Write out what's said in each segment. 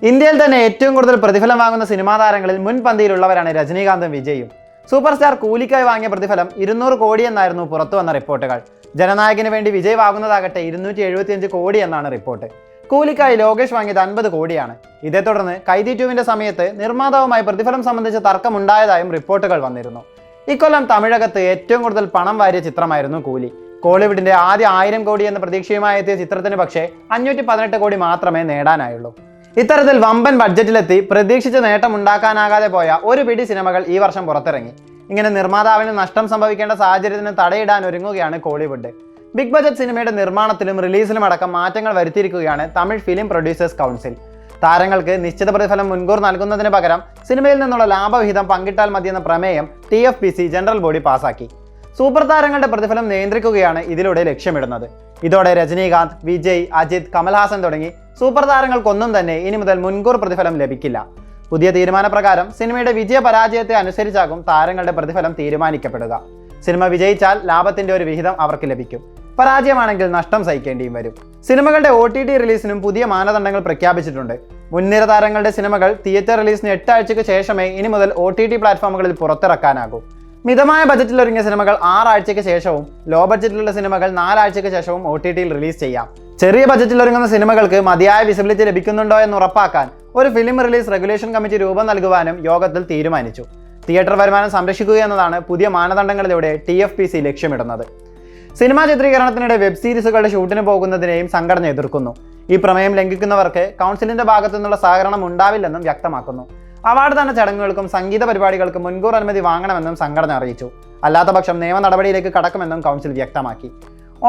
ഇന്ത്യയിൽ തന്നെ ഏറ്റവും കൂടുതൽ പ്രതിഫലം വാങ്ങുന്ന സിനിമാ താരങ്ങളിൽ മുൻപന്തിയിലുള്ളവരാണ് രജനീകാന്തും വിജയും. സൂപ്പർ സ്റ്റാർ കൂലിക്കായി വാങ്ങിയ പ്രതിഫലം 200 കോടി എന്നായിരുന്നു പുറത്തു വന്ന റിപ്പോർട്ടുകൾ. ജനനായകന് വേണ്ടി വിജയ് വാങ്ങുന്നതാകട്ടെ 275 കോടി എന്നാണ് റിപ്പോർട്ട്. കൂലിക്കായി ലോകേഷ് വാങ്ങിയത് 50 കോടിയാണ്. ഇതേ തുടർന്ന് കൈദി 2വിന്റെ സമയത്ത് നിർമ്മാതാവുമായി പ്രതിഫലം സംബന്ധിച്ച് തർക്കമുണ്ടായതായും റിപ്പോർട്ടുകൾ വന്നിരുന്നു. ഇക്കൊല്ലം തമിഴകത്ത് ഏറ്റവും കൂടുതൽ പണം വാരിയ ചിത്രമായിരുന്നു കൂലി. കോളിവുഡിന്റെ ആദ്യ 1000 കോടി എന്ന പ്രതീക്ഷയുമായി എത്തിയ ചിത്രത്തിന് പക്ഷേ 518 കോടി മാത്രമേ നേടാനായുള്ളൂ. ഇത്തരത്തിൽ വമ്പൻ ബഡ്ജറ്റിലെത്തി പ്രതീക്ഷിച്ച നേട്ടം ഉണ്ടാക്കാനാകാതെ പോയ ഒരു പിടി സിനിമകൾ ഈ വർഷം പുറത്തിറങ്ങി. ഇങ്ങനെ നിർമ്മാതാവിന് നഷ്ടം സംഭവിക്കേണ്ട സാഹചര്യത്തിന് തടയിടാൻ ഒരുങ്ങുകയാണ് കോളിവുഡ്. ബിഗ് ബജറ്റ് സിനിമയുടെ നിർമ്മാണത്തിലും റിലീസിലും അടക്കം മാറ്റങ്ങൾ വരുത്തിയിരിക്കുകയാണ് തമിഴ് ഫിലിം പ്രൊഡ്യൂസേഴ്സ് കൗൺസിൽ. താരങ്ങൾക്ക് നിശ്ചിത പ്രതിഫലം മുൻകൂർ നൽകുന്നതിന് പകരം സിനിമയിൽ നിന്നുള്ള ലാഭവിഹിതം പങ്കിട്ടാൽ മതിയെന്ന പ്രമേയം TFPC ജനറൽ ബോഡി പാസാക്കി. സൂപ്പർ താരങ്ങളുടെ പ്രതിഫലം നിയന്ത്രിക്കുകയാണ് ഇതിലൂടെ ലക്ഷ്യമിടുന്നത്. ഇതോടെ രജനീകാന്ത്, വിജയ്, അജിത്, കമൽഹാസൻ തുടങ്ങി സൂപ്പർ താരങ്ങൾക്കൊന്നും തന്നെ ഇനി മുതൽ മുൻകൂർ പ്രതിഫലം ലഭിക്കില്ല. പുതിയ തീരുമാനപ്രകാരം സിനിമയുടെ വിജയ പരാജയത്തെ അനുസരിച്ചാകും താരങ്ങളുടെ പ്രതിഫലം തീരുമാനിക്കപ്പെടുക. സിനിമ വിജയിച്ചാൽ ലാഭത്തിന്റെ ഒരു വിഹിതം അവർക്ക് ലഭിക്കും, പരാജയമാണെങ്കിൽ നഷ്ടം സഹിക്കേണ്ടിയും വരും. സിനിമകളുടെ OTT റിലീസിനും പുതിയ മാനദണ്ഡങ്ങൾ പ്രഖ്യാപിച്ചിട്ടുണ്ട്. മുൻനിര താരങ്ങളുടെ സിനിമകൾ തിയേറ്റർ റിലീസിന് 8 ആഴ്ചയ്ക്ക് ശേഷമേ ഇനി മുതൽ OTT പ്ലാറ്റ്ഫോമുകളിൽ പുറത്തിറക്കാനാകൂ. മിതമായ ബജറ്റിൽ ഒരുങ്ങിയ സിനിമകൾ 6 ആഴ്ചയ്ക്ക് ശേഷവും ലോ ബജറ്റിലുള്ള സിനിമകൾ 4 ആഴ്ചയ്ക്ക് ശേഷവും OTTയിൽ റിലീസ് ചെയ്യാം. ചെറിയ ബജറ്റിൽ ഒരുങ്ങുന്ന സിനിമകൾക്ക് മതിയായ വിസിബിലിറ്റി ലഭിക്കുന്നുണ്ടോ എന്ന് ഉറപ്പാക്കാൻ ഒരു ഫിലിം റിലീസ് റെഗുലേഷൻ കമ്മിറ്റി രൂപം നൽകുവാനും യോഗത്തിൽ തീരുമാനിച്ചു. തിയേറ്റർ വരുമാനം സംരക്ഷിക്കുക എന്നതാണ് പുതിയ മാനദണ്ഡങ്ങളിലൂടെ TFPC ലക്ഷ്യമിടുന്നത്. സിനിമാ ചിത്രീകരണത്തിനിടെ വെബ് സീരീസുകളുടെ ഷൂട്ടിന് പോകുന്നതിനെയും സംഘടന എതിർക്കുന്നു. ഈ പ്രമേയം ലംഘിക്കുന്നവർക്ക് കൗൺസിലിന്റെ ഭാഗത്തു നിന്നുള്ള സഹകരണം ഉണ്ടാവില്ലെന്നും വ്യക്തമാക്കുന്നു. അവാർഡ് ദാന ചടങ്ങുകൾക്കും സംഗീത പരിപാടികൾക്കും മുൻകൂർ അനുമതി വാങ്ങണമെന്നും സംഘടന അറിയിച്ചു. അല്ലാത്തപക്ഷം നിയമ നടപടിയിലേക്ക് കടക്കുമെന്നും കൗൺസിൽ വ്യക്തമാക്കി.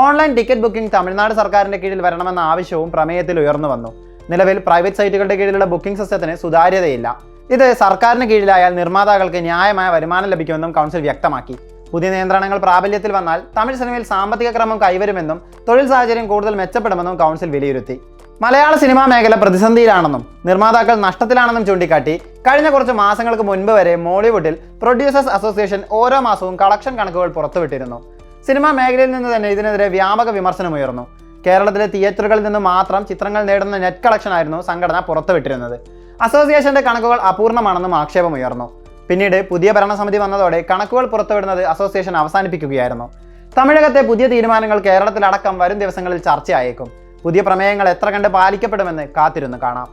ഓൺലൈൻ ടിക്കറ്റ് ബുക്കിംഗ് തമിഴ്നാട് സർക്കാരിന്റെ കീഴിൽ വരണമെന്ന ആവശ്യവും പ്രമേയത്തിൽ ഉയർന്നു വന്നു. നിലവിൽ പ്രൈവറ്റ് സൈറ്റുകളുടെ കീഴിലുള്ള ബുക്കിംഗ് സിസ്റ്റത്തിന് സുതാര്യതയില്ല. ഇത് സർക്കാരിന് കീഴിലായാൽ നിർമ്മാതാക്കൾക്ക് ന്യായമായ വരുമാനം ലഭിക്കുമെന്നും കൗൺസിൽ വ്യക്തമാക്കി. പുതിയ നിയന്ത്രണങ്ങൾ പ്രാബല്യത്തിൽ വന്നാൽ തമിഴ് സിനിമയിൽ സാമ്പത്തിക ക്രമം കൈവരുമെന്നും തൊഴിൽ സാഹചര്യം കൂടുതൽ മെച്ചപ്പെടുമെന്നും കൗൺസിൽ വിലയിരുത്തി. മലയാള സിനിമാ മേഖല പ്രതിസന്ധിയിലാണെന്നും നിർമ്മാതാക്കൾ നഷ്ടത്തിലാണെന്നും ചൂണ്ടിക്കാട്ടി കഴിഞ്ഞ കുറച്ച് മാസങ്ങൾക്ക് മുൻപ് വരെ മോളിവുഡിൽ പ്രൊഡ്യൂസേഴ്സ് അസോസിയേഷൻ ഓരോ മാസവും കളക്ഷൻ കണക്കുകൾ പുറത്തുവിട്ടിരുന്നു. സിനിമാ മേഖലയിൽ നിന്ന് തന്നെ ഇതിനെതിരെ വ്യാപക വിമർശനമുയർന്നു. കേരളത്തിലെ തിയേറ്ററുകളിൽ നിന്ന് മാത്രം ചിത്രങ്ങൾ നേടുന്ന നെറ്റ് കളക്ഷൻ ആയിരുന്നു സംഘടന പുറത്തുവിട്ടിരുന്നത്. അസോസിയേഷന്റെ കണക്കുകൾ അപൂർണമാണെന്നും ആക്ഷേപമുയർന്നു. പിന്നീട് പുതിയ ഭരണസമിതി വന്നതോടെ കണക്കുകൾ പുറത്തുവിടുന്നത് അസോസിയേഷൻ അവസാനിപ്പിക്കുകയായിരുന്നു. തമിഴകത്തെ പുതിയ തീരുമാനങ്ങൾ കേരളത്തിലടക്കം വരും ദിവസങ്ങളിൽ ചർച്ചയായേക്കും. പുതിയ പ്രമേയങ്ങൾ എത്ര കണ്ട് പാലിക്കപ്പെടുമെന്ന് കാത്തിരുന്ന് കാണാം.